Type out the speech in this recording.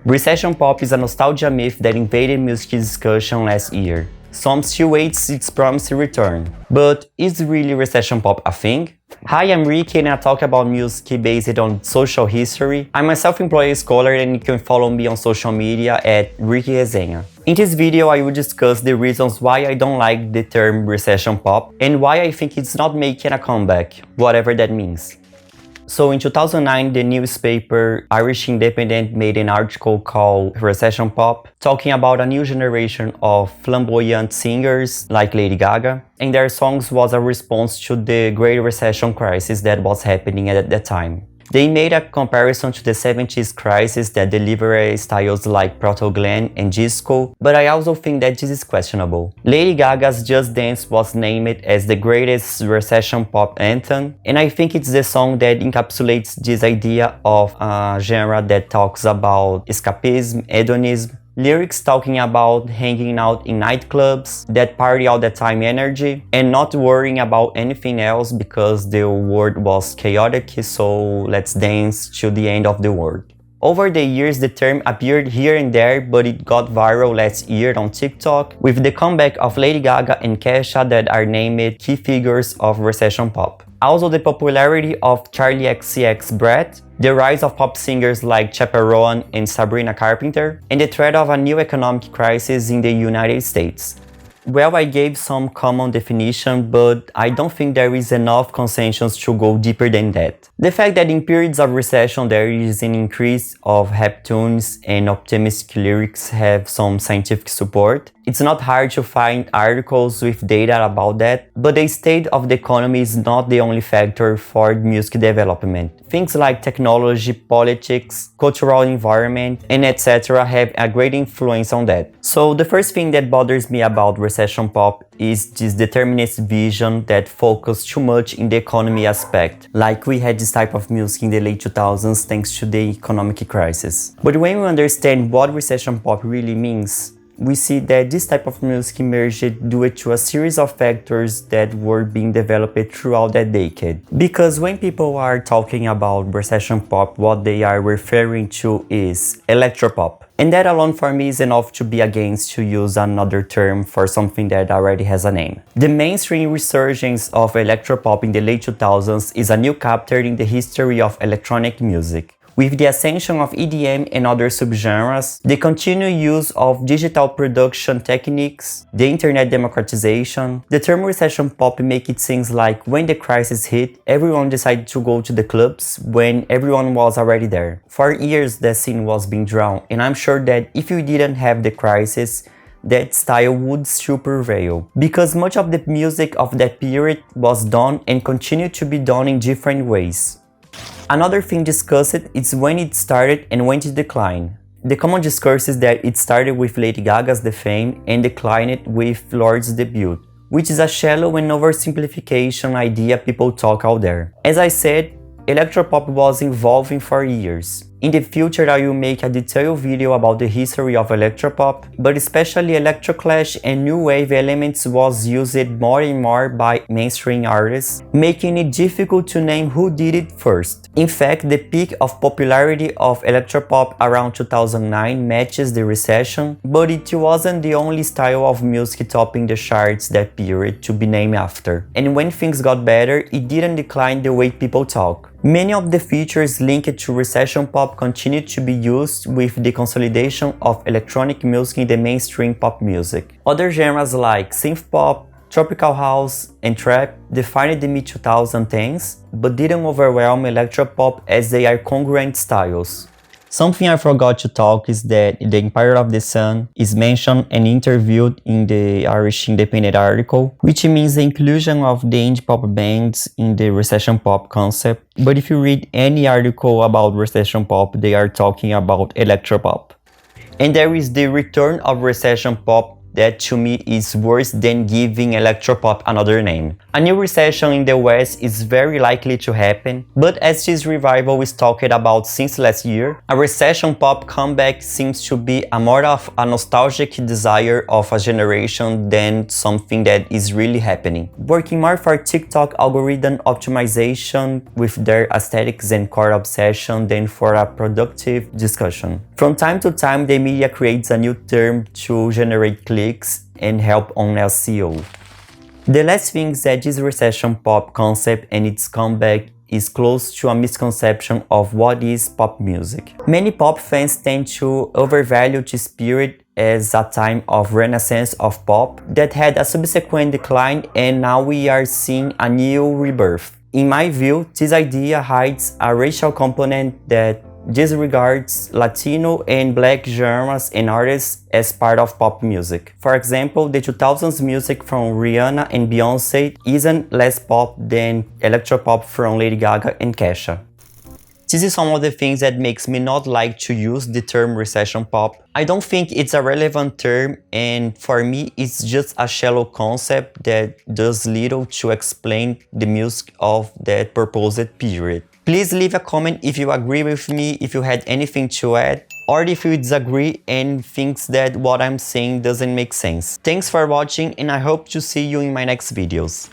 Recession pop is a nostalgia myth that invaded music discussion last year. Some still waits its promised return. But is really recession pop a thing? Hi, I'm Ricky and I talk about music based on social history. I'm a self-employed scholar and you can follow me on social media at Ricky Resenha. In this video, I will discuss the reasons why I don't like the term recession pop and why I think it's not making a comeback, whatever that means. So in 2009, the newspaper Irish Independent made an article called Recession Pop, talking about a new generation of flamboyant singers like Lady Gaga, and their songs was a response to the Great Recession crisis that was happening at that time. They made a comparison to the 70s crisis that delivered styles like proto-glam and disco, but I also think that this is questionable. Lady Gaga's Just Dance was named as the greatest recession pop anthem, and I think it's the song that encapsulates this idea of a genre that talks about escapism, hedonism, lyrics talking about hanging out in nightclubs, that party all the time energy, and not worrying about anything else because the world was chaotic, so let's dance till the end of the world. Over the years, the term appeared here and there, but it got viral last year on TikTok with the comeback of Lady Gaga and Kesha that are named key figures of recession pop. Also the popularity of Charli XCX Brett, the rise of pop singers like Chaperone and Sabrina Carpenter, and the threat of a new economic crisis in the United States. Well, I gave some common definition, but I don't think there is enough consensus to go deeper than that. The fact that in periods of recession there is an increase of happy tunes and optimistic lyrics have some scientific support. It's not hard to find articles with data about that, but the state of the economy is not the only factor for music development. Things like technology, politics, cultural environment, and etc. have a great influence on that. So the first thing that bothers me about recession pop is this determinist vision that focuses too much in the economy aspect, like we had this type of music in the late 2000s thanks to the economic crisis. But when we understand what recession pop really means, we see that this type of music emerged due to a series of factors that were being developed throughout that decade. Because when people are talking about recession pop, what they are referring to is electropop. And that alone for me is enough to be against to use another term for something that already has a name. The mainstream resurgence of electropop in the late 2000s is a new chapter in the history of electronic music. With the ascension of EDM and other subgenres, the continued use of digital production techniques, the internet democratization, the term recession pop makes it seem like when the crisis hit, everyone decided to go to the clubs when everyone was already there. For years that scene was being drawn, and I'm sure that if you didn't have the crisis, that style would still prevail, because much of the music of that period was done and continued to be done in different ways. Another thing discussed is when it started and when it declined. The common discourse is that it started with Lady Gaga's The Fame and declined with Lord's debut, which is a shallow and oversimplification idea people talk out there. As I said, electropop was evolving for years. In the future, I will make a detailed video about the history of electropop, but especially electroclash and new wave elements was used more and more by mainstream artists, making it difficult to name who did it first. In fact, the peak of popularity of electropop around 2009 matches the recession, but it wasn't the only style of music topping the charts that period to be named after. And when things got better, it didn't decline the way people talk. Many of the features linked to recession pop continued to be used with the consolidation of electronic music in the mainstream pop music. Other genres like synth pop, tropical house, and trap defined the mid-2010s, but didn't overwhelm electropop as they are congruent styles. Something I forgot to talk is that the Empire of the Sun is mentioned and interviewed in the Irish Independent article, which means the inclusion of the indie pop bands in the recession pop concept. But if you read any article about recession pop, they are talking about electropop. And there is the return of recession pop that to me is worse than giving electropop another name. A new recession in the West is very likely to happen, but as this revival is talked about since last year, a recession pop comeback seems to be more of a nostalgic desire of a generation than something that is really happening. Working more for TikTok algorithm optimization with their aesthetics and core obsession than for a productive discussion. From time to time, the media creates a new term to generate clicks and help on SEO. The last thing is that this recession pop concept and its comeback is close to a misconception of what is pop music. Many pop fans tend to overvalue this period as a time of renaissance of pop that had a subsequent decline, and now we are seeing a new rebirth. In my view, this idea hides a racial component that disregards Latino and Black genres and artists as part of pop music. For example, the 2000s music from Rihanna and Beyoncé isn't less pop than electropop from Lady Gaga and Kesha. This is some of the things that makes me not like to use the term recession pop. I don't think it's a relevant term, and for me it's just a shallow concept that does little to explain the music of that proposed period. Please leave a comment if you agree with me, if you had anything to add, or if you disagree and thinks that what I'm saying doesn't make sense. Thanks for watching, and I hope to see you in my next videos.